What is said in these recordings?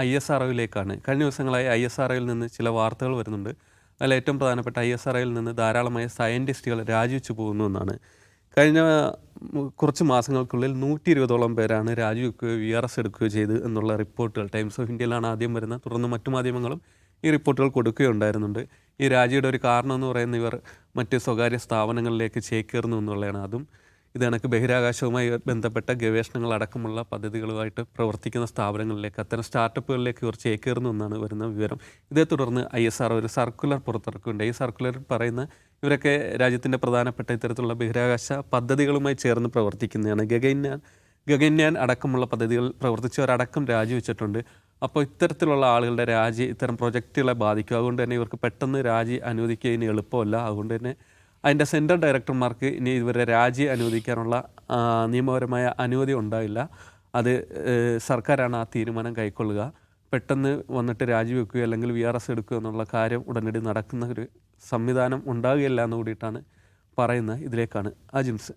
ISROയിലേക്കാണ്. കഴിഞ്ഞ ദിവസങ്ങളായി ISROയിൽ നിന്ന് ചില വാർത്തകൾ വരുന്നുണ്ട്. അതിൽ ഏറ്റവും പ്രധാനപ്പെട്ട ISROയിൽ നിന്ന് ധാരാളമായ സയൻറ്റിസ്റ്റുകൾ രാജിവെച്ചു പോകുന്നു എന്നാണ്. കഴിഞ്ഞ കുറച്ച് മാസങ്ങൾക്കുള്ളിൽ 120ഓളം പേരാണ് രാജിവെക്കുകയോ VRS എടുക്കുകയോ ചെയ്തു എന്നുള്ള റിപ്പോർട്ടുകൾ ടൈംസ് ഓഫ് ഇന്ത്യയിലാണ് ആദ്യം വരുന്നത്. തുടർന്ന് മറ്റു മാധ്യമങ്ങളും ഈ റിപ്പോർട്ടുകൾ കൊടുക്കുകയുണ്ടായിരുന്നുണ്ട്. ഈ രാജിയുടെ ഒരു കാരണം എന്ന് പറയുന്നത് ഇവർ മറ്റ് സ്വകാര്യ സ്ഥാപനങ്ങളിലേക്ക് ചേക്കേറുന്നു എന്നുള്ളതാണ്. അതും ഇത് കണക്ക് ബഹിരാകാശവുമായി ബന്ധപ്പെട്ട ഗവേഷണങ്ങളടക്കമുള്ള പദ്ധതികളുമായിട്ട് പ്രവർത്തിക്കുന്ന സ്ഥാപനങ്ങളിലേക്ക്, അത്തരം സ്റ്റാർട്ടപ്പുകളിലേക്ക് ഇവർ ചേക്കേറുന്നു എന്നാണ് വരുന്ന വിവരം. ഇതേ തുടർന്ന് ISRO ഒരു സർക്കുലർ പുറത്തിറക്കുന്നുണ്ട്. ഈ സർക്കുലറിൽ പറയുന്ന ഇവരൊക്കെ രാജ്യത്തിൻ്റെ പ്രധാനപ്പെട്ട ഇത്തരത്തിലുള്ള ബഹിരാകാശ പദ്ധതികളുമായി ചേർന്ന് പ്രവർത്തിക്കുന്നതാണ്. ഗഗൻയാൻ അടക്കമുള്ള പദ്ധതികൾ പ്രവർത്തിച്ചവരടക്കം രാജിവെച്ചിട്ടുണ്ട്. അപ്പോൾ ഇത്തരത്തിലുള്ള ആളുകളുടെ രാജി ഇത്തരം പ്രൊജക്റ്റുകളെ ബാധിക്കും. അതുകൊണ്ട് തന്നെ ഇവർക്ക് പെട്ടെന്ന് രാജി അനുവദിക്കുക ഇനി എളുപ്പമല്ല. അതുകൊണ്ട് തന്നെ അതിൻ്റെ സെൻട്രൽ ഡയറക്ടർമാർക്ക് ഇനി ഇവരെ രാജി അനുവദിക്കാനുള്ള നിയമപരമായ അനുമതി ഉണ്ടാവില്ല. അത് സർക്കാരാണ് ആ തീരുമാനം കൈക്കൊള്ളുക. പെട്ടെന്ന് വന്നിട്ട് രാജിവെക്കുകയോ അല്ലെങ്കിൽ VRS എടുക്കുകയോ എന്നുള്ള കാര്യം ഉടനടി നടക്കുന്ന ഒരു സംവിധാനം ഉണ്ടാകുകയില്ല എന്ന് കൂടിയിട്ടാണ് പറയുന്നത്. ഇതിലേക്കാണ് അജിംസ്.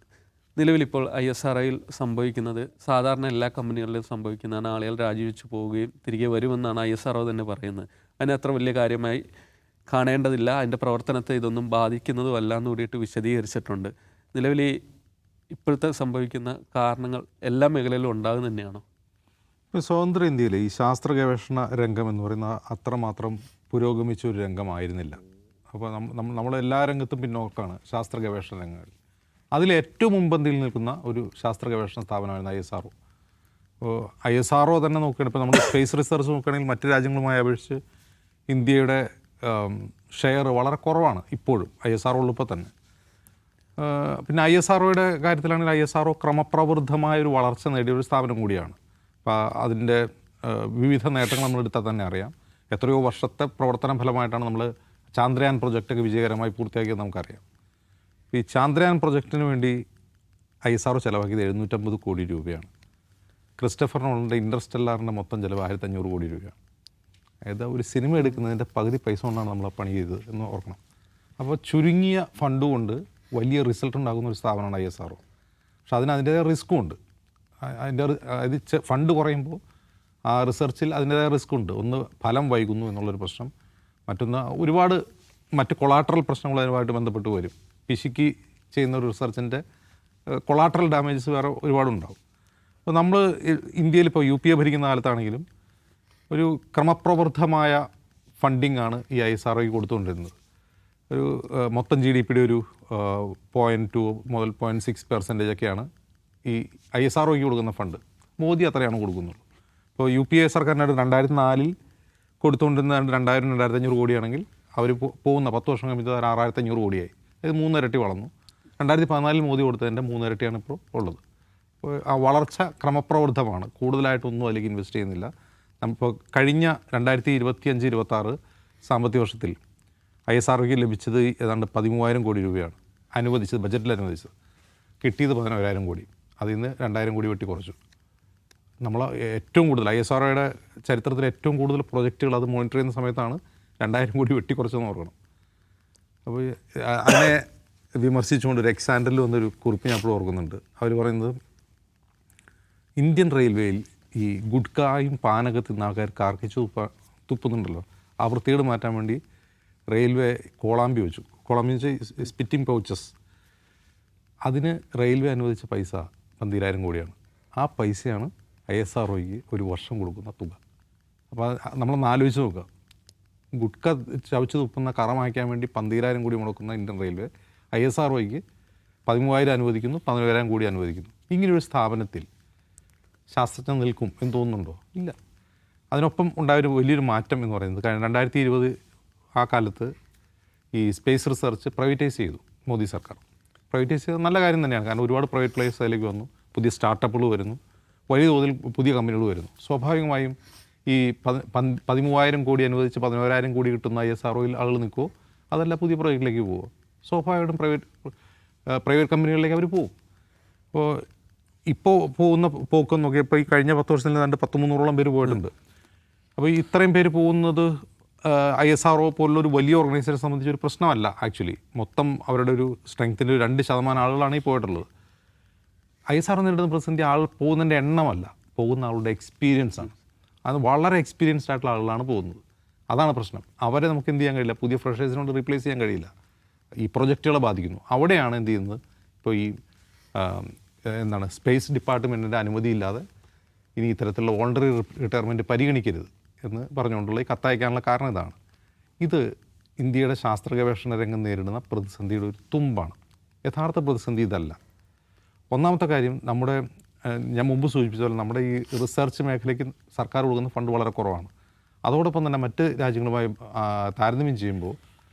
നിലവിലിപ്പോൾ ISROയിൽ സംഭവിക്കുന്നത് സാധാരണ എല്ലാ കമ്പനികളിലും സംഭവിക്കുന്നതാണ്. ആളുകൾ രാജിവെച്ച് പോവുകയും തിരികെ വരുമെന്നാണ് ISRO തന്നെ പറയുന്നത്. അതിന് അത്ര വലിയ കാര്യമായി കാണേണ്ടതില്ല. അതിൻ്റെ പ്രവർത്തനത്തെ ഇതൊന്നും ബാധിക്കുന്നതുമല്ല എന്ന് കൂടിയിട്ട് വിശദീകരിച്ചിട്ടുണ്ട്. നിലവിൽ ഇപ്പോഴത്തെ സംഭവിക്കുന്ന കാരണങ്ങൾ എല്ലാ മേഖലയിലും ഉണ്ടാകുന്ന തന്നെയാണോ? ഇപ്പോൾ സ്വതന്ത്ര ഇന്ത്യയിൽ ഈ ശാസ്ത്ര ഗവേഷണ രംഗം എന്ന് പറയുന്ന അത്രമാത്രം പുരോഗമിച്ച ഒരു രംഗമായിരുന്നില്ല. അപ്പോൾ നമ്മളെല്ലാ രംഗത്തും പിന്നോക്കാണ് ശാസ്ത്ര ഗവേഷണ രംഗങ്ങൾ. അതിൽ ഏറ്റവും മുൻപന്തിയിൽ നിൽക്കുന്ന ഒരു ശാസ്ത്ര ഗവേഷണ സ്ഥാപനമായിരുന്നു ISRO. അപ്പോൾ ISRO തന്നെ നോക്കുകയാണെങ്കിൽ ഇപ്പോൾ നമ്മൾ സ്പേസ് റിസർച്ച് നോക്കുകയാണെങ്കിൽ മറ്റ് രാജ്യങ്ങളുമായി അപേക്ഷിച്ച് ഇന്ത്യയുടെ ഷെയർ വളരെ കുറവാണ് ഇപ്പോഴും ISRO ഉള്ളപ്പോൾ തന്നെ. പിന്നെ ISROയുടെ കാര്യത്തിലാണെങ്കിൽ ISRO ക്രമപ്രവൃദ്ധമായൊരു വളർച്ച നേടിയ ഒരു സ്ഥാപനം കൂടിയാണ്. അപ്പോൾ അതിൻ്റെ വിവിധ നേട്ടങ്ങൾ നമ്മൾ എടുത്താൽ തന്നെ അറിയാം. എത്രയോ വർഷത്തെ പ്രവർത്തന ഫലമായിട്ടാണ് നമ്മൾ ചാന്ദ്രയാൻ പ്രൊജക്റ്റൊക്കെ വിജയകരമായി പൂർത്തിയാക്കിയത് നമുക്കറിയാം. ഈ ചാന്ദ്രയാൻ പ്രൊജക്റ്റിന് വേണ്ടി ISRO ചിലവാക്കിയത് 750 കോടി രൂപയാണ്. ക്രിസ്റ്റഫർ നോളൻ്റെ ഇൻ്റർസ്റ്റെല്ലാറിൻ്റെ മൊത്തം ചിലവ് 1500 കോടി രൂപയാണ്. അതായത് ഒരു സിനിമ എടുക്കുന്നതിൻ്റെ പകുതി പൈസ കൊണ്ടാണ് നമ്മൾ പണി ചെയ്തത് എന്ന് ഓർക്കണം. അപ്പോൾ ചുരുങ്ങിയ ഫണ്ട് കൊണ്ട് വലിയ റിസൾട്ട് ഉണ്ടാകുന്ന ഒരു സ്ഥാപനമാണ് ISRO. പക്ഷെ അതിൻ്റേതായ റിസ്ക്കും ഉണ്ട്. അതായത് ഫണ്ട് കുറയുമ്പോൾ ആ റിസർച്ചിൽ അതിൻ്റേതായ റിസ്ക് ഉണ്ട്. ഒന്ന് ഫലം വൈകുന്നു എന്നുള്ളൊരു പ്രശ്നം, മറ്റൊന്ന് ഒരുപാട് മറ്റ് കൊളാട്രൽ പ്രശ്നങ്ങൾ അതുമായിട്ട് ബന്ധപ്പെട്ട് വരും. പിശുക്കി ചെയ്യുന്ന ഒരു റിസർച്ചിൻ്റെ കൊളാട്രൽ ഡാമേജസ് വേറെ ഒരുപാടുണ്ടാവും. അപ്പോൾ നമ്മൾ ഇന്ത്യയിൽ ഇപ്പോൾ UPA ഭരിക്കുന്ന കാലത്താണെങ്കിലും ഒരു ക്രമപ്രവൃദ്ധമായ ഫണ്ടിങ് ആണ് ഈ ISROയ്ക്ക് കൊടുത്തുകൊണ്ടിരുന്നത്. ഒരു മൊത്തം GDPയുടെ ഒരു 0.2 മുതൽ 0.6% ഈ ISROയ്ക്ക് കൊടുക്കുന്ന ഫണ്ട്. മോദി അത്രയാണ് കൊടുക്കുന്നുള്ളൂ. ഇപ്പോൾ UPA സർക്കാരിനായിട്ട് 2004 കൊടുത്തുകൊണ്ടിരുന്ന 2000-2500 കോടിയാണെങ്കിൽ അവർ പോകുന്ന 10 വർഷം കഴിയുമ്പോൾ 6500 കോടിയായി. അത് 3 ഇരട്ടി വളർന്നു. 2014 മോദി കൊടുത്തതിൻ്റെ 3 ഇരട്ടിയാണ് ഇപ്പോൾ ഉള്ളത്. അപ്പോൾ ആ വളർച്ച ക്രമപ്രവൃദ്ധമാണ്. കൂടുതലായിട്ടൊന്നും അതിലേക്ക് ഇൻവെസ്റ്റ് ചെയ്യുന്നില്ല. ഇപ്പോൾ കഴിഞ്ഞ 2025-26 സാമ്പത്തിക വർഷത്തിൽ ISROയ്ക്ക് ലഭിച്ചത് ഏതാണ്ട് 13,000 കോടി രൂപയാണ് അനുവദിച്ചത്, ബജറ്റിൽ അനുവദിച്ചത്. കിട്ടിയത് 11,000 കോടി. അതിൽ നിന്ന് 2,000 കോടി വെട്ടി കുറച്ചു. നമ്മൾ ഏറ്റവും കൂടുതൽ ISROയുടെ ചരിത്രത്തിൽ ഏറ്റവും കൂടുതൽ പ്രൊജക്റ്റുകൾ അത് മോണിറ്റർ ചെയ്യുന്ന സമയത്താണ് 2,000 കോടി വെട്ടി കുറച്ചെന്ന് ഓർക്കണം. അപ്പോൾ അതിനെ വിമർശിച്ചുകൊണ്ട് ഒരു എക്സാൻഡറിൽ വന്നൊരു കുറിപ്പ് ഞാൻ ഇപ്പോൾ ഓർക്കുന്നുണ്ട്. അവർ പറയുന്നത് ഇന്ത്യൻ റെയിൽവേയിൽ ഈ ഗുഡ്കായും പാനകത്ത് നിന്ന് ആൾക്കാർ കാർക്കിച്ച് തുപ്പുന്നുണ്ടല്ലോ, ആ വൃത്തികേട് മാറ്റാൻ വേണ്ടി റെയിൽവേ കോളാമ്പി വെച്ചു. കോളാമ്പി വെച്ചാൽ സ്പിറ്റിംഗ് പൗച്ചസ്. അതിന് റെയിൽവേ അനുവദിച്ച പൈസ 12,000 കോടിയാണ്. ആ പൈസയാണ് ISROയ്ക്ക് ഒരു വർഷം കൊടുക്കുന്ന തുക. അപ്പോൾ നമ്മളൊന്ന് ആലോചിച്ച് നോക്കുക. ഗുഡ്ക ചവച്ച് തുപ്പുന്ന കറ മായ്ക്കാൻ വേണ്ടി 12,000 കോടി മുടക്കുന്ന ഇന്ത്യൻ റെയിൽവേ ISROയ്ക്ക് 13,000 അനുവദിക്കുന്നു, 11,000 കോടി അനുവദിക്കുന്നു. ഇങ്ങനെയൊരു സ്ഥാപനത്തിൽ ശാസ്ത്രജ്ഞൻ നിൽക്കും എന്ന് തോന്നുന്നുണ്ടോ? ഇല്ല. അതിനൊപ്പം ഉണ്ടായൊരു വലിയൊരു മാറ്റം എന്ന് പറയുന്നത് 2020 ആ കാലത്ത് ഈ സ്പേസ് റിസർച്ച് പ്രൈവറ്റൈസ് ചെയ്തു മോദി സർക്കാർ. പ്രൈവറ്റൈസ് ചെയ്തത് നല്ല കാര്യം തന്നെയാണ്. കാരണം ഒരുപാട് പ്രൈവറ്റ് പ്ലേയേഴ്സ് അതിലേക്ക് വന്നു, പുതിയ സ്റ്റാർട്ടപ്പുകൾ വരുന്നു, വലിയ തോതിൽ പുതിയ കമ്പനികൾ വരുന്നു. സ്വാഭാവികമായും ഈ 13,000 കോടി അനുവദിച്ച് 11,000 കോടി കിട്ടുന്ന ISROയിൽ ആളുകൾ നിൽക്കുമോ? അതല്ല പുതിയ പ്രോജക്റ്റിലേക്ക് പോവുമോ? സ്വാഭാവികമായിട്ടും പ്രൈവറ്റ് കമ്പനികളിലേക്ക് അവർ പോകും. ഇപ്പോൾ പോകുന്ന പോക്കെന്ന് നോക്കിയപ്പോൾ ഈ കഴിഞ്ഞ 10 വർഷത്തിൽ നിന്ന് 100-300ഓളം പേര് പോയിട്ടുണ്ട്. അപ്പോൾ ഇത്രയും പേര് പോകുന്നത് ISRO പോലുള്ളൊരു വലിയ ഓർഗനൈസേഷനെ സംബന്ധിച്ച് ഒരു പ്രശ്നമല്ല. ആക്ച്വലി മൊത്തം അവരുടെ ഒരു സ്ട്രെങ്ത്തിൻ്റെ 2% ആളുകളാണ് ഈ പോയിട്ടുള്ളത്. ISRO നേരിടുന്ന പ്രതിസന്ധി ആൾ പോകുന്നതിൻ്റെ എണ്ണമല്ല, പോകുന്ന ആളുടെ എക്സ്പീരിയൻസാണ്. അത് വളരെ എക്സ്പീരിയൻസ്ഡ് ആയിട്ടുള്ള ആളുകളാണ് പോകുന്നത്. അതാണ് പ്രശ്നം. അവരെ നമുക്ക് എന്ത് ചെയ്യാൻ കഴിയില്ല, പുതിയ ഫ്രഷേഴ്സിനോട് റീപ്ലേസ് ചെയ്യാൻ കഴിയില്ല. ഈ പ്രൊജക്റ്റുകളെ ബാധിക്കുന്നു. അവിടെയാണ് എന്ത് ചെയ്യുന്നത്, ഇപ്പോൾ ഈ എന്താണ് സ്പേസ് ഡിപ്പാർട്ട്മെൻറ്റിൻ്റെ അനുമതിയില്ലാതെ ഇനി ഇത്തരത്തിലുള്ള വോളണ്ടറി റിട്ടയർമെൻറ്റ് പരിഗണിക്കരുത് എന്ന് പറഞ്ഞുകൊണ്ടുള്ള ഈ കത്തയക്കാനുള്ള കാരണം ഇതാണ്. ഇത് ഇന്ത്യയുടെ ശാസ്ത്ര ഗവേഷണ രംഗം നേരിടുന്ന പ്രതിസന്ധിയുടെ ഒരു തുമ്പാണ്. യഥാർത്ഥ പ്രതിസന്ധി ഇതല്ല. ഒന്നാമത്തെ കാര്യം, നമ്മുടെ ഞാൻ മുമ്പ് സൂചിപ്പിച്ച പോലെ നമ്മുടെ ഈ റിസർച്ച് മേഖലയ്ക്ക് സർക്കാർ കൊടുക്കുന്ന ഫണ്ട് വളരെ കുറവാണ്. അതോടൊപ്പം തന്നെ മറ്റ് രാജ്യങ്ങളുമായി താരതമ്യം ചെയ്യുമ്പോൾ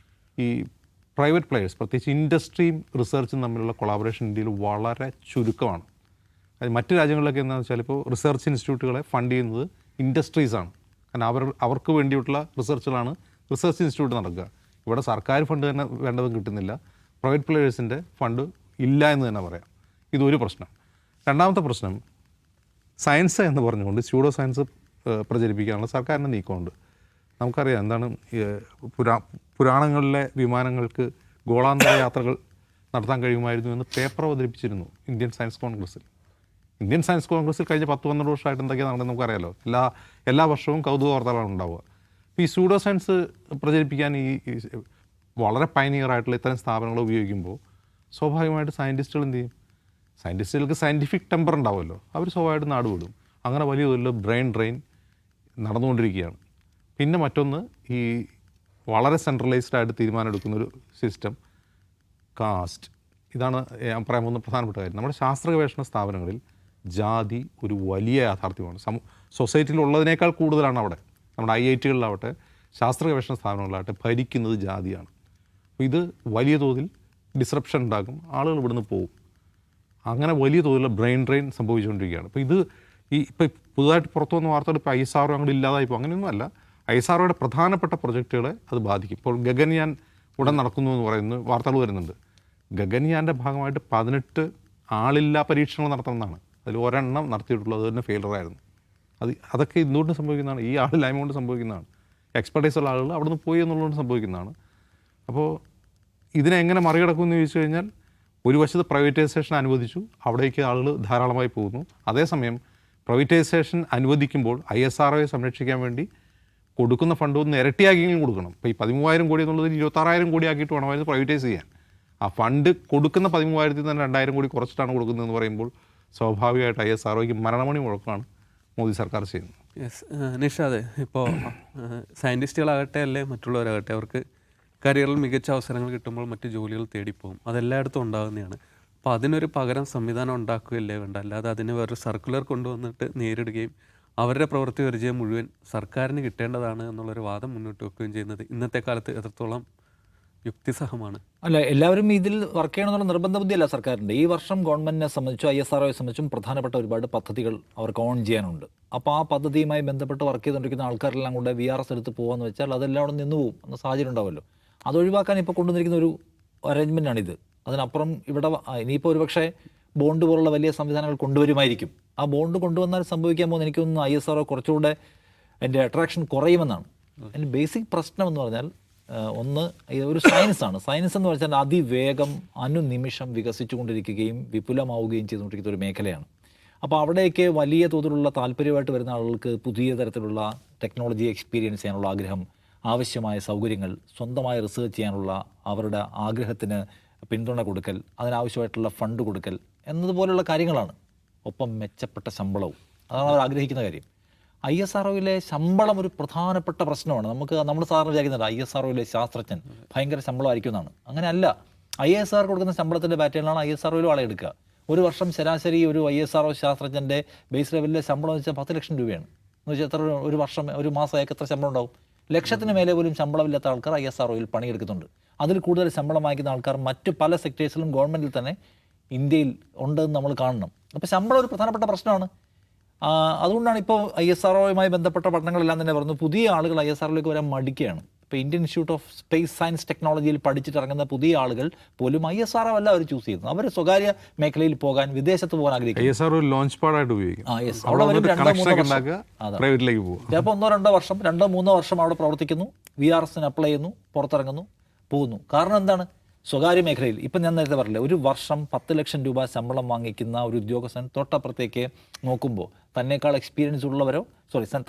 ഈ പ്രൈവറ്റ് പ്ലെയേഴ്സ്, പ്രത്യേകിച്ച് ഇൻഡസ്ട്രിയും റിസർച്ചും തമ്മിലുള്ള കൊളാബറേഷൻ ഇന്ത്യയിൽ വളരെ ചുരുക്കമാണ്. അത് മറ്റ് രാജ്യങ്ങളിലൊക്കെ എന്താണെന്ന് വെച്ചാൽ ഇപ്പോൾ റിസർച്ച് ഇൻസ്റ്റിറ്റ്യൂട്ടുകളെ ഫണ്ട് ചെയ്യുന്നത് ഇൻഡസ്ട്രീസാണ്. കാരണം അവർക്ക് വേണ്ടിയിട്ടുള്ള റിസർച്ചുകളാണ് റിസർച്ച് ഇൻസ്റ്റിറ്റ്യൂട്ട് നടക്കുക. ഇവിടെ സർക്കാർ ഫണ്ട് തന്നെ വേണ്ടതും കിട്ടുന്നില്ല, പ്രൈവറ്റ് പ്ലെയേഴ്സിൻ്റെ ഫണ്ട് ഇല്ല എന്ന് തന്നെ പറയാം. ഇതൊരു പ്രശ്നം. രണ്ടാമത്തെ പ്രശ്നം, സയൻസ് എന്ന് പറഞ്ഞുകൊണ്ട് സ്യൂഡോ സയൻസ് പ്രചരിപ്പിക്കാനുള്ള സർക്കാരിൻ്റെ നീക്കമുണ്ട്. നമുക്കറിയാം എന്താണ്, പുരാണങ്ങളിലെ വിമാനങ്ങൾക്ക് ഗോളാന്തര യാത്രകൾ നടത്താൻ കഴിയുമായിരുന്നു എന്ന് പേപ്പർ അവതരിപ്പിച്ചിരുന്നു ഇന്ത്യൻ സയൻസ് കോൺഗ്രസ്സിൽ. ഇന്ത്യൻ സയൻസ് കോൺഗ്രസ്സിൽ കഴിഞ്ഞ 10-12 വർഷമായിട്ട് എന്തൊക്കെയാണ് നടക്കുന്നത് നമുക്കറിയാലോ. എല്ലാ വർഷവും കൗതുക വാർത്തകളാണ് ഉണ്ടാവുക. അപ്പോൾ ഈ സ്യൂഡോ സയൻസ് പ്രചരിപ്പിക്കാൻ ഈ വളരെ പയനിയറായിട്ടുള്ള ഇത്തരം സ്ഥാപനങ്ങൾ ഉപയോഗിക്കുമ്പോൾ സ്വാഭാവികമായിട്ട് സയൻറ്റിസ്റ്റുകൾ എന്ത് ചെയ്യും? സയൻറ്റിസ്റ്റുകൾക്ക് സയൻറ്റിഫിക് ടെമ്പർ ഉണ്ടാവുമല്ലോ, അവർ സ്വാഭാവികമായിട്ട് നാടുവിടും. അങ്ങനെ വലിയ തോതിൽ ബ്രെയിൻ ഡ്രെയിൻ നടന്നുകൊണ്ടിരിക്കുകയാണ്. പിന്നെ മറ്റൊന്ന്, ഈ വളരെ സെൻട്രലൈസ്ഡ് ആയിട്ട് തീരുമാനമെടുക്കുന്നൊരു സിസ്റ്റം, കാസ്റ്റ്. ഇതാണ് ഞാൻ പറയാൻ പോകുന്ന പ്രധാനപ്പെട്ട കാര്യം. നമ്മുടെ ശാസ്ത്ര ഗവേഷണ സ്ഥാപനങ്ങളിൽ ജാതി ഒരു വലിയ യാഥാർത്ഥ്യമാണ്. സൊസൈറ്റിയിൽ ഉള്ളതിനേക്കാൾ കൂടുതലാണ് അവിടെ. നമ്മുടെ IIT-കളിലാവട്ടെ ശാസ്ത്ര ഗവേഷണ സ്ഥാപനങ്ങളിലാവട്ടെ ഭരിക്കുന്നത് ജാതിയാണ്. അപ്പോൾ ഇത് വലിയ തോതിൽ ഡിസ്റപ്ഷൻ ഉണ്ടാകും, ആളുകൾ ഇവിടുന്ന് പോകും. അങ്ങനെ വലിയ തോതിലുള്ള ബ്രെയിൻ ഡ്രെയിൻ സംഭവിച്ചുകൊണ്ടിരിക്കുകയാണ്. അപ്പോൾ ഇത് ഇപ്പോൾ പുതുതായിട്ട് പുറത്തു വന്ന വാർത്തകൾ ഇപ്പോൾ ISRO അങ്ങോട്ട് ഇല്ലാതായിപ്പോൾ അങ്ങനെയൊന്നുമല്ല. ISROയുടെ പ്രധാനപ്പെട്ട പ്രൊജക്റ്റുകളെ അത് ബാധിക്കും. ഇപ്പോൾ ഗഗൻയാൻ ഉടൻ നടക്കുന്നു എന്ന് പറയുന്ന വാർത്തകൾ വരുന്നുണ്ട്. ഗഗൻയാൻ്റെ ഭാഗമായിട്ട് 18 ആളില്ലാ പരീക്ഷണങ്ങൾ നടത്തണമെന്നാണ്. അതിൽ ഒരെണ്ണം നടത്തിയിട്ടുള്ളത് തന്നെ ഫെയിലറായിരുന്നു. അതൊക്കെ എന്തുകൊണ്ട് സംഭവിക്കുന്നതാണ്? ഈ ആളില്ലായ്മ കൊണ്ട് സംഭവിക്കുന്നതാണ്. എക്സ്പെർട്ടൈസ് ഉള്ള ആളുകൾ അവിടെ നിന്ന് പോയി എന്നുള്ളതുകൊണ്ട് സംഭവിക്കുന്നതാണ്. അപ്പോൾ ഇതിനെ എങ്ങനെ മറികടക്കുമെന്ന് ചോദിച്ചു കഴിഞ്ഞാൽ, ഒരു വശത്ത് പ്രൈവറ്റൈസേഷൻ അനുവദിച്ചു, അവിടേക്ക് ആളുകൾ ധാരാളമായി പോകുന്നു. അതേസമയം പ്രൈവറ്റൈസേഷൻ അനുവദിക്കുമ്പോൾ ISROയെ സംരക്ഷിക്കാൻ വേണ്ടി കൊടുക്കുന്ന ഫണ്ട് ഒന്ന് ഇരട്ടിയാക്കിയെങ്കിലും കൊടുക്കണം. ഇപ്പോൾ ഈ 13,000 കോടി എന്നുള്ളത് 26,000 കോടി ആക്കിയിട്ട് വേണമായിരുന്നു പ്രൈവറ്റൈസ് ചെയ്യാൻ. ആ ഫണ്ട് കൊടുക്കുന്ന 13,000-ൽ തന്നെ 2,000 കോടി കുറച്ചിട്ടാണ് കൊടുക്കുന്നതെന്ന് പറയുമ്പോൾ സ്വാഭാവികമായിട്ട് ISROയ്ക്ക് മരണമണി മുഴക്കമാണ് മോദി സർക്കാർ ചെയ്യുന്നത്. യെസ്, നിഷാദ്, ഇപ്പോൾ സയൻറ്റിസ്റ്റുകളാകട്ടെ അല്ലേ മറ്റുള്ളവരാകട്ടെ, അവർക്ക് കരിയറിൽ മികച്ച അവസരങ്ങൾ കിട്ടുമ്പോൾ മറ്റ് ജോലികൾ തേടിപ്പോകും. അതെല്ലായിടത്തും ഉണ്ടാകുന്നതാണ്. അപ്പോൾ അതിനൊരു പകരം സംവിധാനം ഉണ്ടാക്കുകയല്ലേ വേണ്ട, അല്ലാതെ അതിന് വേറൊരു സർക്കുലർ കൊണ്ടുവന്നിട്ട് നേരിടുകയും അവരുടെ പ്രവൃത്തി പരിചയം മുഴുവൻ സർക്കാരിന് കിട്ടേണ്ടതാണ് എന്നുള്ളൊരു വാദം മുന്നോട്ട് വെക്കുകയും ചെയ്യുന്നത് ഇന്നത്തെ കാലത്ത് എത്രത്തോളം യുക്തിസഹമാണ്? അല്ല, എല്ലാവരും ഇതിൽ വർക്ക് ചെയ്യണമെന്നുള്ള നിർബന്ധ ബുദ്ധിയല്ല സർക്കാരിൻ്റെ. ഈ വർഷം ഗവൺമെൻറ്റിനെ സംബന്ധിച്ചും ISROയെ സംബന്ധിച്ചും പ്രധാനപ്പെട്ട ഒരുപാട് പദ്ധതികൾ അവർക്ക് ഓൺ ചെയ്യാനുണ്ട്. അപ്പോൾ ആ പദ്ധതിയുമായി ബന്ധപ്പെട്ട് വർക്ക് ചെയ്തുകൊണ്ടിരിക്കുന്ന ആൾക്കാരെല്ലാം കൊണ്ട് VRS എടുത്ത് പോകാമെന്ന് വെച്ചാൽ അതെല്ലാം അവിടെ നിന്ന് പോകും എന്ന സാഹചര്യം ഉണ്ടാവുമല്ലോ. അത് ഒഴിവാക്കാൻ ഇപ്പോൾ കൊണ്ടുവന്നിരിക്കുന്ന ഒരു അറേഞ്ച്മെൻറ്റാണിത്. അതിനപ്പുറം ഇവിടെ ഇനിയിപ്പോൾ ഒരുപക്ഷെ ബോണ്ട് പോലുള്ള വലിയ സംവിധാനങ്ങൾ കൊണ്ടുവരുമായിരിക്കും. ആ ബോണ്ട് കൊണ്ടുവന്നാൽ സംഭവിക്കാൻ പോകുന്ന എനിക്ക് തോന്നുന്നു ISRO കുറച്ചുകൂടെ അതിൻ്റെ അട്രാക്ഷൻ കുറയുമെന്നാണ്. അതിൻ്റെ ബേസിക് പ്രശ്നം എന്ന് പറഞ്ഞാൽ ഒന്ന് ഒരു സയൻസാണ്. സയൻസ് എന്ന് വെച്ചാൽ അതിവേഗം അനുനിമിഷം വികസിച്ചുകൊണ്ടിരിക്കുകയും വിപുലമാവുകയും ചെയ്തുകൊണ്ടിരിക്കുന്ന ഒരു മേഖലയാണ്. അപ്പോൾ അവിടേക്ക് വലിയ തോതിലുള്ള താല്പര്യമായിട്ട് വരുന്ന ആളുകൾക്ക് പുതിയ തരത്തിലുള്ള ടെക്നോളജി എക്സ്പീരിയൻസ് ചെയ്യാനുള്ള ആഗ്രഹം, ആവശ്യമായ സൗകര്യങ്ങൾ, സ്വന്തമായി റിസർച്ച് ചെയ്യാനുള്ള അവരുടെ ആഗ്രഹത്തിന് പിന്തുണ കൊടുക്കൽ, അതിനാവശ്യമായിട്ടുള്ള ഫണ്ട് കൊടുക്കൽ എന്നതുപോലുള്ള കാര്യങ്ങളാണ്. ഒപ്പം മെച്ചപ്പെട്ട ശമ്പളവും, അതാണ് അവർ ആഗ്രഹിക്കുന്ന കാര്യം. ISROയിലെ ശമ്പളം ഒരു പ്രധാനപ്പെട്ട പ്രശ്നമാണ്. നമ്മൾ സാറിന് വിചാരിക്കുന്നുണ്ട് ISROയിലെ ശാസ്ത്രജ്ഞൻ ഭയങ്കര ശമ്പളമായിരിക്കും എന്നാണ്. അങ്ങനെയല്ല. ISRO കൊടുക്കുന്ന ശമ്പളത്തിൻ്റെ പാറ്റേണിലാണ് ISROയിലും ആളെ എടുക്കുക. ഒരു വർഷം ശരാശരി ഒരു ISRO ശാസ്ത്രജ്ഞൻ്റെ ബേസ് ലെവലിലെ ശമ്പളം എന്ന് വെച്ചാൽ 10 ലക്ഷം രൂപയാണ്. എന്ന് വെച്ചാൽ എത്ര ഒരു വർഷം ഒരു മാസം അയാൾക്ക് എത്ര ശമ്പളം ഉണ്ടാവും? ലക്ഷത്തിന് മേലെ പോലും ശമ്പളമില്ലാത്ത ആൾക്കാർ ISROയിൽ പണിയെടുക്കുന്നുണ്ട്. അതിൽ കൂടുതൽ ശമ്പളം വാങ്ങിക്കുന്ന ആൾക്കാർ മറ്റ് പല സെക്ടേഴ്സിലും ഗവൺമെൻറ്റിൽ തന്നെ ഇന്ത്യയിൽ ഉണ്ടെന്ന് നമ്മൾ കാണണം. അപ്പോൾ ശമ്പളം ഒരു പ്രധാനപ്പെട്ട പ്രശ്നമാണ്. അതുകൊണ്ടാണ് ഇപ്പോൾ ISROയുമായി ബന്ധപ്പെട്ട പഠനങ്ങളെല്ലാം തന്നെ പറഞ്ഞു പുതിയ ആളുകൾ ISROയിലേക്ക് വരാൻ മടിക്കുകയാണ്. ഇപ്പോൾ Indian institute of space science ടെക്നോളജിയിൽ പഠിച്ചിട്ടിറങ്ങുന്ന പുതിയ ആളുകൾ പോലും ISRO അല്ല അവർ ചൂസ് ചെയ്യുന്നത്. അവർ സ്വകാര്യ മേഖലയിൽ പോകാൻ, വിദേശത്ത് പോകാൻ ആഗ്രഹിക്കുന്നു. ISRO ലോഞ്ച് പാഡായിട്ട് ഉപയോഗിക്കും. അവിടെ വരും 2-3 വർഷം, ചിലപ്പോൾ 1-2 വർഷം, 2-3 വർഷം അവിടെ പ്രവർത്തിക്കുന്നു, VRSന് അപ്ലൈ ചെയ്യുന്നു, പുറത്തിറങ്ങുന്നു, പോകുന്നു. കാരണം എന്താണ്? സ്വകാര്യ മേഖലയിൽ ഇപ്പം ഞാൻ നേരത്തെ പറഞ്ഞില്ലേ, ഒരു വർഷം 10 ലക്ഷം രൂപ ശമ്പളം വാങ്ങിക്കുന്ന ഒരു ഉദ്യോഗസ്ഥൻ തൊട്ടപ്പുറത്തേക്ക് നോക്കുമ്പോൾ തന്നേക്കാൾ എക്സ്പീരിയൻസ് ഉള്ളവരോ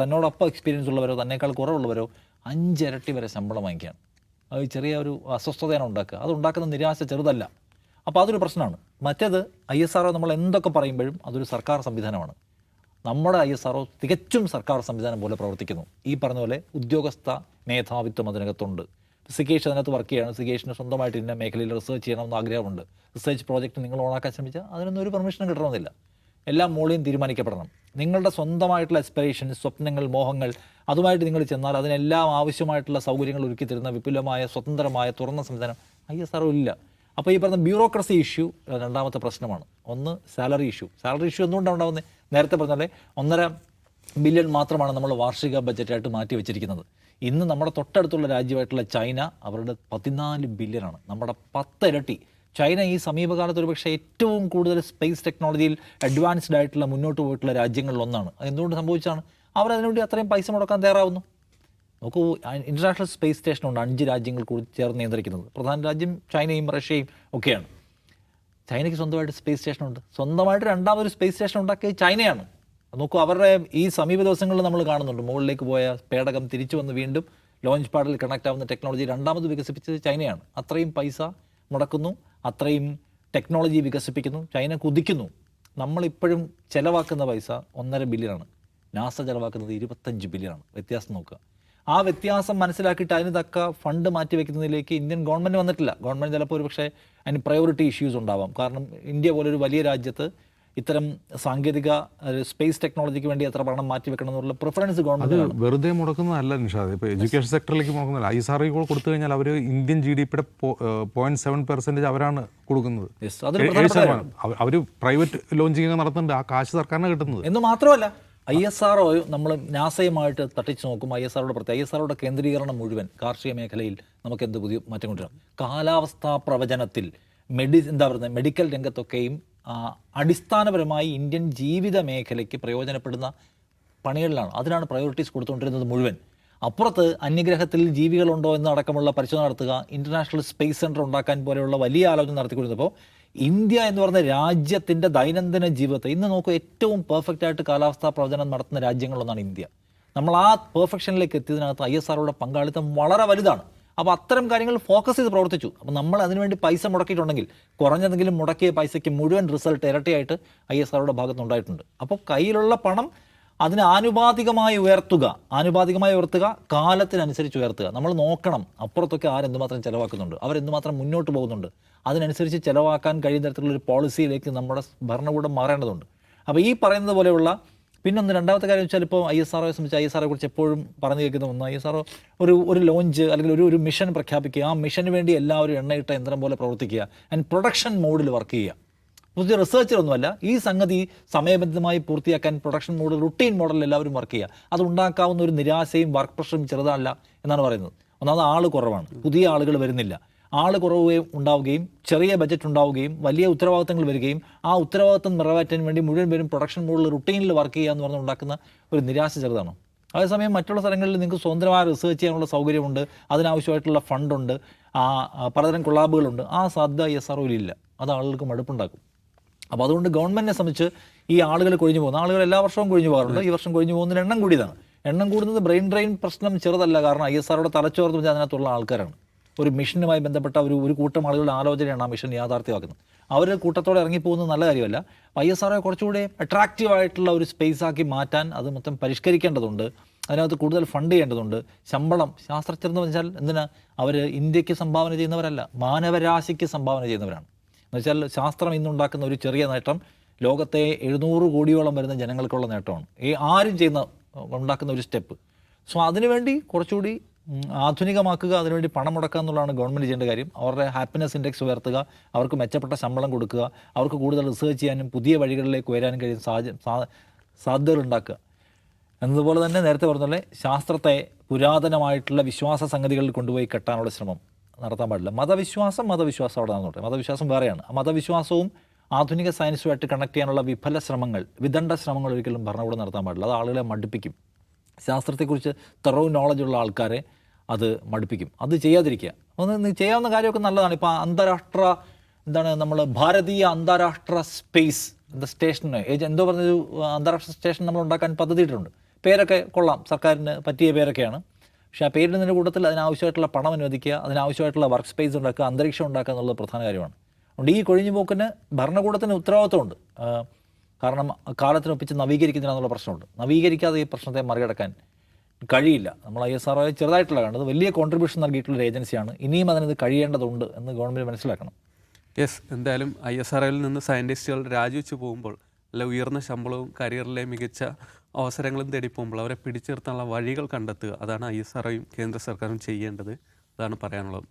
തന്നോടൊപ്പം എക്സ്പീരിയൻസ് ഉള്ളവരോ തന്നേക്കാൾ കുറവുള്ളവരോ 5 ഇരട്ടി വരെ ശമ്പളം വാങ്ങിക്കുകയാണ്. അത് ചെറിയ ഒരു അസ്വസ്ഥതയാണ് ഉണ്ടാക്കുക. അത് ഉണ്ടാക്കുന്ന നിരാശ ചെറുതല്ല. അപ്പോൾ അതൊരു പ്രശ്നമാണ്. മറ്റേത് ISRO നമ്മൾ എന്തൊക്കെ പറയുമ്പോഴും അതൊരു സർക്കാർ സംവിധാനമാണ്. നമ്മുടെ ISRO തികച്ചും സർക്കാർ സംവിധാനം പോലെ പ്രവർത്തിക്കുന്നു. ഈ പറഞ്ഞ പോലെ ഉദ്യോഗസ്ഥ മേധാവിത്വം അതിനകത്തുണ്ട്. സിഗേഷ് അതിനകത്ത് വർക്ക് ചെയ്യണം. സിഗേഷിന് സ്വന്തമായിട്ട് ഇന്ന മേഖലയിൽ റിസർച്ച് ചെയ്യണമെന്ന് ആഗ്രഹമുണ്ട്. റിസർച്ച് പ്രോജക്റ്റ് നിങ്ങൾ ഓണാക്കാൻ ശ്രമിച്ചാൽ അതിനൊന്നും ഒരു പെർമിഷനും കിട്ടണമെന്നില്ല. എല്ലാം മൂല്യം തീരുമാനിക്കപ്പെടണം. നിങ്ങളുടെ സ്വന്തമായിട്ടുള്ള എസ്പിറേഷൻസ്, സ്വപ്നങ്ങൾ, മോഹങ്ങൾ അതുമായിട്ട് നിങ്ങൾ ചെന്നാൽ അതിനെല്ലാം ആവശ്യമായിട്ടുള്ള സൗകര്യങ്ങൾ ഒരുക്കി തരുന്ന വിപുലമായ, സ്വതന്ത്രമായ, തുറന്ന സംവിധാനം ISRO ഇല്ല. അപ്പോൾ ഈ പറഞ്ഞ ബ്യൂറോക്രസി ഇഷ്യൂ രണ്ടാമത്തെ പ്രശ്നമാണ്. ഒന്ന് സാലറി ഇഷ്യൂ. സാലറി ഇഷ്യൂ എന്തുകൊണ്ടാണ് ഉണ്ടാകുന്നത്? നേരത്തെ പറഞ്ഞാൽ 1.5 ബില്യൺ മാത്രമാണ് നമ്മൾ വാർഷിക ബഡ്ജറ്റായിട്ട് മാറ്റി വെച്ചിരിക്കുന്നത്. ഇന്ന് നമ്മുടെ തൊട്ടടുത്തുള്ള രാജ്യമായിട്ടുള്ള ചൈന അവരുടെ 14 ബില്യനാണ്, നമ്മുടെ 10 ഇരട്ടി. ചൈന ഈ സമീപകാലത്ത് ഒരുപക്ഷെ ഏറ്റവും കൂടുതൽ സ്പേസ് ടെക്നോളജിയിൽ അഡ്വാൻസ്ഡ് ആയിട്ടുള്ള മുന്നോട്ട് പോയിട്ടുള്ള രാജ്യങ്ങളിലൊന്നാണ്. അതെന്തുകൊണ്ട് സംഭവിച്ചാണ്? അവരതിനുവേണ്ടി അത്രയും പൈസ മുടക്കാൻ തയ്യാറാവുന്നു. നോക്കൂ, ഇൻ്റർനാഷണൽ സ്പേസ് സ്റ്റേഷനുണ്ട് 5 രാജ്യങ്ങൾ കൂടി ചേർന്ന് നിയന്ത്രിക്കുന്നത്. പ്രധാന രാജ്യം ചൈനയും റഷ്യയും ഒക്കെയാണ്. ചൈനയ്ക്ക് സ്വന്തമായിട്ട് സ്പേസ് സ്റ്റേഷനുണ്ട്. സ്വന്തമായിട്ട് രണ്ടാമതൊരു സ്പേസ് സ്റ്റേഷൻ ഉണ്ടാക്കിയത് ചൈനയാണ്. നോക്കൂ, അവരുടെ ഈ സമീപ ദിവസങ്ങളിൽ നമ്മൾ കാണുന്നുണ്ട്, മുകളിലേക്ക് പോയ പേടകം തിരിച്ചു വന്ന് വീണ്ടും ലോഞ്ച് പാഡിൽ കണക്ട് ആവുന്ന ടെക്നോളജി രണ്ടാമത് വികസിപ്പിച്ചത് ചൈനയാണ്. അത്രയും പൈസ മുടക്കുന്നു, അത്രയും ടെക്നോളജി വികസിപ്പിക്കുന്നു, ചൈന കുതിക്കുന്നു. നമ്മളിപ്പോഴും ചിലവാക്കുന്ന പൈസ 1.5 ബില്യനാണ്. നാസ ചിലവാക്കുന്നത് 25 ബില്യനാണ്. വ്യത്യാസം നോക്കുക. ആ വ്യത്യാസം മനസ്സിലാക്കിയിട്ട് അതിന് തക്ക ഫണ്ട് മാറ്റി വയ്ക്കുന്നതിലേക്ക് ഇന്ത്യൻ ഗവൺമെൻറ് വന്നിട്ടില്ല. ഗവൺമെൻറ് ചിലപ്പോൾ ഒരു പക്ഷേ അതിന് പ്രയോറിറ്റി ഇഷ്യൂസ് ഉണ്ടാവാം. കാരണം ഇന്ത്യ പോലൊരു വലിയ രാജ്യത്ത് ഇത്തരം സാങ്കേതിക സ്പേസ് ടെക്നോളജിക്ക് വേണ്ടി എത്ര പണം മാറ്റി വെക്കണം എന്നുള്ള പ്രിഫറൻസ് ഗവൺമെൻറ് വെറുതെ മുടക്കുന്നതല്ല നിഷാദ്. ഇപ്പോൾ എഡ്യൂക്കേഷൻ സെക്ടറിലേക്ക് മുടക്കുന്നില്ല. ISRO കൊടുത്തു കഴിഞ്ഞാൽ അവർ ഇന്ത്യൻ GDP-യുടെ 0.7% അവരാണ് കൊടുക്കുന്നത്. അവർ പ്രൈവറ്റ് ലോഞ്ചിങ് നടത്തുന്നുണ്ട്. ആ കാശ് സർക്കാരിന് കിട്ടുന്നത്. എന്ന് മാത്രമല്ല ISRO നമ്മൾ നാസയുമായിട്ട് തട്ടിച്ച് നോക്കുമ്പോൾ ISROയുടെ കേന്ദ്രീകരണം മുഴുവൻ കാർഷിക മേഖലയിൽ നമുക്ക് എന്ത് പുതിയ മാറ്റം കൊണ്ടുവരാം? കാലാവസ്ഥാ പ്രവചനത്തിൽ മെഡിക്കൽ രംഗത്തൊക്കെയും അടിസ്ഥാനപരമായി ഇന്ത്യൻ ജീവിത മേഖലയ്ക്ക് പ്രയോജനപ്പെടുന്ന പണികളിലാണ്. അതിനാണ് പ്രയോറിറ്റീസ് കൊടുത്തുകൊണ്ടിരുന്നത് മുഴുവൻ. അപ്പുറത്ത് അന്യഗ്രഹത്തിൽ ജീവികളുണ്ടോ എന്നടക്കമുള്ള പരിശോധന നടത്തുക, ഇൻ്റർനാഷണൽ സ്പേസ് സെൻറ്റർ ഉണ്ടാക്കാൻ പോലെയുള്ള വലിയ ആലോചന നടത്തിക്കൊണ്ടിരുന്നപ്പോൾ ഇന്ത്യ എന്ന് പറയുന്ന രാജ്യത്തിൻ്റെ ദൈനംദിന ജീവിതത്തെ ഇന്ന് നോക്കൂ, ഏറ്റവും പെർഫെക്റ്റ് ആയിട്ട് കാലാവസ്ഥാ പ്രവചനം നടത്തുന്ന രാജ്യങ്ങളിലൊന്നാണ് ഇന്ത്യ. നമ്മൾ ആ പെർഫെക്ഷനിലേക്ക് എത്തിയതിനകത്ത് ISROയുടെ പങ്കാളിത്തം വളരെ വലുതാണ്. അപ്പോൾ അത്തരം കാര്യങ്ങൾ ഫോക്കസ് ചെയ്ത് പ്രവർത്തിച്ചു. അപ്പോൾ നമ്മൾ അതിനുവേണ്ടി പൈസ മുടക്കിയിട്ടുണ്ടെങ്കിൽ കുറഞ്ഞതെങ്കിലും മുടക്കിയ പൈസയ്ക്ക് മുഴുവൻ റിസൾട്ട് ഇരട്ടിയായിട്ട് ISROയുടെ ഭാഗത്തുനിന്നുണ്ടായിട്ടുണ്ട്. അപ്പോൾ കയ്യിലുള്ള പണം അതിന് ആനുപാതികമായി ഉയർത്തുക, കാലത്തിനനുസരിച്ച് ഉയർത്തുക. നമ്മൾ നോക്കണം അപ്പുറത്തൊക്കെ ആരെന്തുമാത്രം ചിലവാക്കുന്നുണ്ട്, അവരെന്തുമാത്രം മുന്നോട്ട് പോകുന്നുണ്ട്. അതിനനുസരിച്ച് ചിലവാക്കാൻ കഴിയുന്ന തരത്തിലുള്ളൊരു പോളിസിയിലേക്ക് നമ്മുടെ ഭരണകൂടം മാറേണ്ടതുണ്ട്. അപ്പോൾ ഈ പറയുന്നത് പോലെയുള്ള പിന്നൊന്ന് രണ്ടാമത്തെ കാര്യം വെച്ചാൽ ഇപ്പോൾ ISROയെ സംബന്ധിച്ച് ISROയെ കുറിച്ച് എപ്പോഴും പറഞ്ഞു കേൾക്കുന്ന ഒന്ന്, ISRO ഒരു ലോഞ്ച് അല്ലെങ്കിൽ ഒരു മിഷൻ പ്രഖ്യാപിക്കുക, ആ മിഷന് വേണ്ടി എല്ലാവരും എണ്ണയിട്ട യന്ത്രം പോലെ പ്രവർത്തിക്കുക, ആൻഡ് പ്രൊഡക്ഷൻ മോഡിൽ വർക്ക് ചെയ്യുക. പുതിയ റിസർച്ചറൊന്നുമല്ല, ഈ സംഗതി സമയബന്ധിതമായി പൂർത്തിയാക്കാൻ പ്രൊഡക്ഷൻ മോഡ്, റുട്ടീൻ മോഡലിൽ എല്ലാവരും വർക്ക് ചെയ്യുക. അതുണ്ടാക്കാവുന്ന ഒരു നിരാശയും വർക്ക് പ്രഷറും ചെറുതല്ല എന്നാണ് പറയുന്നത്. ഒന്നാമത് ആൾ കുറവാണ്, പുതിയ ആളുകൾ വരുന്നില്ല. ആൾ കുറവ് ഉണ്ടാവുകയും ചെറിയ ബജറ്റ് ഉണ്ടാവുകയും വലിയ ഉത്തരവാദിത്തങ്ങൾ വരികയും ആ ഉത്തരവാദിത്തം നിറവേറ്റാൻ വേണ്ടി മുഴുവൻ പേരും പ്രൊഡക്ഷൻ മോഡിൽ റുട്ടീനിൽ വർക്ക് ചെയ്യുക എന്ന് പറഞ്ഞ് ഉണ്ടാക്കുന്ന ഒരു നിരാശ ചെറുതാണ്. അതേസമയം മറ്റുള്ള സ്ഥലങ്ങളിൽ നിങ്ങൾക്ക് സ്വതന്ത്രമായ റിസർച്ച് ചെയ്യാനുള്ള സൗകര്യമുണ്ട്, അതിനാവശ്യമായിട്ടുള്ള ഫണ്ടുണ്ട്, പലതരം കൊളാബുകളുണ്ട്. ആ സാധ്യത ISROയിലില്ല. അത് ആളുകൾക്ക് മടുപ്പുണ്ടാക്കും. അപ്പോൾ അതുകൊണ്ട് ഗവൺമെൻറ്റിനെ സംബന്ധിച്ച് ഈ ആളുകൾ കൊഴിഞ്ഞു പോകുന്ന ആളുകൾ എല്ലാ വർഷവും കൊഴിഞ്ഞു പോകാറുണ്ട്. ഈ വർഷം കൊഴിഞ്ഞു പോകുന്നതിന് എണ്ണം കൂടിയതാണ്. എണ്ണം കൂടുന്നത് ബ്രെയിൻ ഡ്രെയിൻ പ്രശ്നം ചെറുതല്ല. കാരണം ISROയുടെ തലച്ചോർന്ന് വെച്ചാൽ അതിനകത്തുള്ള ആൾക്കാരാണ്. ഒരു മിഷനുമായി ബന്ധപ്പെട്ട ഒരു കൂട്ടം ആളുകളുടെ ആലോചനയാണ് ആ മിഷൻ യാഥാർത്ഥ്യമാക്കുന്നത്. അവർ കൂട്ടത്തോടെ ഇറങ്ങിപ്പോകുന്നത് നല്ല കാര്യമല്ല. ISROയെ കുറച്ചുകൂടി അട്രാക്റ്റീവ് ആയിട്ടുള്ള ഒരു സ്പേസ് ആക്കി മാറ്റാൻ അത് മൊത്തം പരിഷ്കരിക്കേണ്ടതുണ്ട്. അതിനകത്ത് കൂടുതൽ ഫണ്ട് ചെയ്യേണ്ടതുണ്ട്. ശമ്പളം, ശാസ്ത്രജ്ഞർ എന്ന് വെച്ചാൽ എന്തിനാ? അവർ ഇന്ത്യക്ക് സംഭാവന ചെയ്യുന്നവരല്ല, മാനവരാശിക്ക് സംഭാവന ചെയ്യുന്നവരാണ്. എന്നുവെച്ചാൽ ശാസ്ത്രം ഇന്നുണ്ടാക്കുന്ന ഒരു ചെറിയ നേട്ടം ലോകത്തെ 700 കോടിയോളം വരുന്ന ജനങ്ങൾക്കുള്ള നേട്ടമാണ്. ആരും ഉണ്ടാക്കുന്ന ഒരു സ്റ്റെപ്പ്. സോ അതിനുവേണ്ടി കുറച്ചുകൂടി ആധുനികമാക്കുക, അതിനുവേണ്ടി പണം മുടക്കുക എന്നുള്ളതാണ് ഗവൺമെൻറ് ചെയ്യേണ്ട കാര്യം. അവരുടെ ഹാപ്പിനെസ് ഇൻഡെക്സ് ഉയർത്തുക, അവർക്ക് മെച്ചപ്പെട്ട ശമ്പളം കൊടുക്കുക, അവർക്ക് കൂടുതൽ റിസർച്ച് ചെയ്യാനും പുതിയ വഴികളിലേക്ക് ഉയരാനും കഴിയുന്ന സാധ്യതകൾ ഉണ്ടാക്കുക. എന്നതുപോലെ തന്നെ നേരത്തെ പറഞ്ഞ ശാസ്ത്രത്തെ പുരാതനമായിട്ടുള്ള വിശ്വാസ സംഗതികളിൽ കൊണ്ടുപോയി കെട്ടാനുള്ള ശ്രമം നടത്താൻ പാടില്ല. മതവിശ്വാസം അവിടെ നടന്നോട്ടെ, മതവിശ്വാസം വേറെയാണ്. മതവിശ്വാസവും ആധുനിക സയൻസുമായിട്ട് കണക്ട് ചെയ്യാനുള്ള വിദണ്ഡ ശ്രമങ്ങൾ ഒരിക്കലും ഭരണകൂടം നടത്താൻ പാടില്ല. അത് ആളുകളെ മടുപ്പിക്കും. ശാസ്ത്രത്തെക്കുറിച്ച് തെറോ നോളജുള്ള ആൾക്കാരെ അത് മടുപ്പിക്കും. അത് ചെയ്യാതിരിക്കുക. ചെയ്യാവുന്ന കാര്യമൊക്കെ നല്ലതാണ്. ഇപ്പോൾ ഭാരതീയ അന്താരാഷ്ട്ര സ്പേസ് എന്താ സ്റ്റേഷന് എന്തോ പറഞ്ഞൊരു അന്താരാഷ്ട്ര സ്റ്റേഷൻ നമ്മൾ ഉണ്ടാക്കാൻ പദ്ധതിയിട്ടുണ്ട്. പേരൊക്കെ കൊള്ളാം, സർക്കാരിന് പറ്റിയ പേരൊക്കെയാണ്. പക്ഷേ ആ പേരിടുന്നതിൻ്റെ കൂട്ടത്തിൽ അതിനാവശ്യമായിട്ടുള്ള പണം അനുവദിക്കുക, അതിനാവശ്യമായിട്ടുള്ള വർക്ക് സ്പേസ് ഉണ്ടാക്കുക, അന്തരീക്ഷം ഉണ്ടാക്കുക എന്നുള്ളത് പ്രധാന കാര്യമാണ്. അതുകൊണ്ട് ഈ കൊഴിഞ്ഞുപോക്കിന് ഭരണകൂടത്തിന് ഉത്തരവാദിത്വമുണ്ട്. കാരണം കാലത്തിനൊപ്പിച്ച് നവീകരിക്കുന്നില്ല എന്നുള്ള പ്രശ്നമുണ്ട്. നവീകരിക്കാതെ ഈ പ്രശ്നത്തെ മറികടക്കാൻ കഴിയില്ല. നമ്മൾ ISRO ചെറുതായിട്ടുള്ള കാണുന്നത് വലിയ കോൺട്രിബ്യൂഷൻ നൽകിയിട്ടുള്ള ഒരു ഏജൻസിയാണ്. ഇനിയും അതിനത് കഴിയേണ്ടതുണ്ട് എന്ന് ഗവൺമെൻറ് മനസ്സിലാക്കണം. യെസ്, എന്തായാലും ISROയിൽ നിന്ന് സയൻറ്റിസ്റ്റുകൾ രാജിവെച്ച് പോകുമ്പോൾ, അല്ല ഉയർന്ന ശമ്പളവും കരിയറിലെ മികച്ച അവസരങ്ങളും തേടി പോകുമ്പോൾ അവരെ പിടിച്ചിർത്താനുള്ള വഴികൾ കണ്ടെത്തുക, അതാണ് ISROയും കേന്ദ്ര സർക്കാരും ചെയ്യേണ്ടത്. അതാണ് പറയാനുള്ളത്.